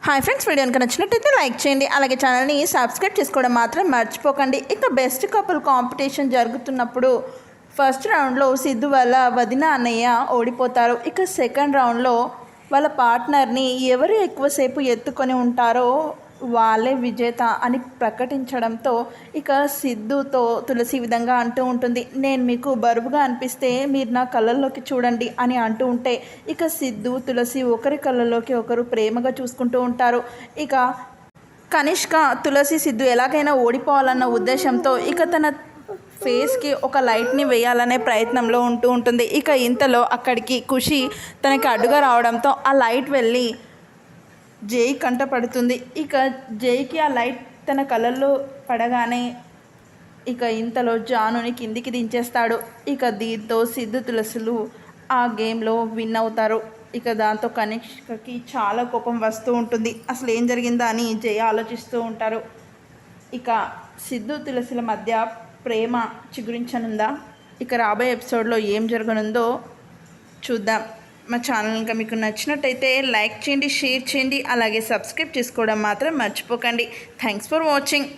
Hi friends, video కనుక నచ్చినట్టయితే like చేయండి. అలాగే ఛానల్ని సబ్స్క్రైబ్ చేసుకోవడం మాత్రం మర్చిపోకండి. ఇక బెస్ట్ కపుల్ కాంపిటీషన్ జరుగుతున్నప్పుడు ఫస్ట్ రౌండ్లో సిద్ధు వాళ్ళ వదిన అన్నయ్య ఓడిపోతారు. ఇక సెకండ్ రౌండ్లో వాళ్ళ పార్ట్నర్ని ఎవరు ఎక్కువసేపు ఎత్తుకొని ఉంటారో వాళ్ళే విజేత అని ప్రకటించడంతో ఇక సిద్ధుతో తులసి విధంగా అంటూ ఉంటుంది, నేను మీకు బరువుగా అనిపిస్తే మీరు నా కళ్ళల్లోకి చూడండి అని అంటూ ఉంటే ఇక సిద్ధు తులసి ఒకరి కళ్ళల్లోకి ఒకరు ప్రేమగా చూసుకుంటూ ఉంటారు. ఇక కనిష్క తులసి సిద్ధు ఎలాగైనా ఓడిపోవాలన్న ఉద్దేశంతో ఇక తన ఫేస్కి ఒక లైట్ని వేయాలనే ప్రయత్నంలో ఉంటుంది. ఇక ఇంతలో అక్కడికి ఖుషి తనకి అడ్డుగా రావడంతో ఆ లైట్ వెళ్ళి జై కంట పడుతుంది. ఇక జైకి ఆ లైట్ తన కళ్ళల్లో పడగానే ఇక ఇంతలో జానుని కిందికి దించేస్తాడు. ఇక దీంతో సిద్ధు తులసులు ఆ గేమ్లో విన్ అవుతారు. ఇక దాంతో కనిష్కకి చాలా కోపం వస్తూ ఉంటుంది. అసలు ఏం జరిగిందా అని జై ఆలోచిస్తూ ఉంటారు. ఇక సిద్ధు తులసుల మధ్య ప్రేమ చిగురించనుందా? ఇక రాబోయే ఎపిసోడ్లో ఏం జరగనుందో చూద్దాం. మా ఛానల్ ఇంకా మీకు నచ్చినట్టయితే లైక్ చేయండి, షేర్ చేయండి, అలాగే సబ్స్క్రైబ్ చేసుకోవడం మాత్రం మర్చిపోకండి. Thanks for watching.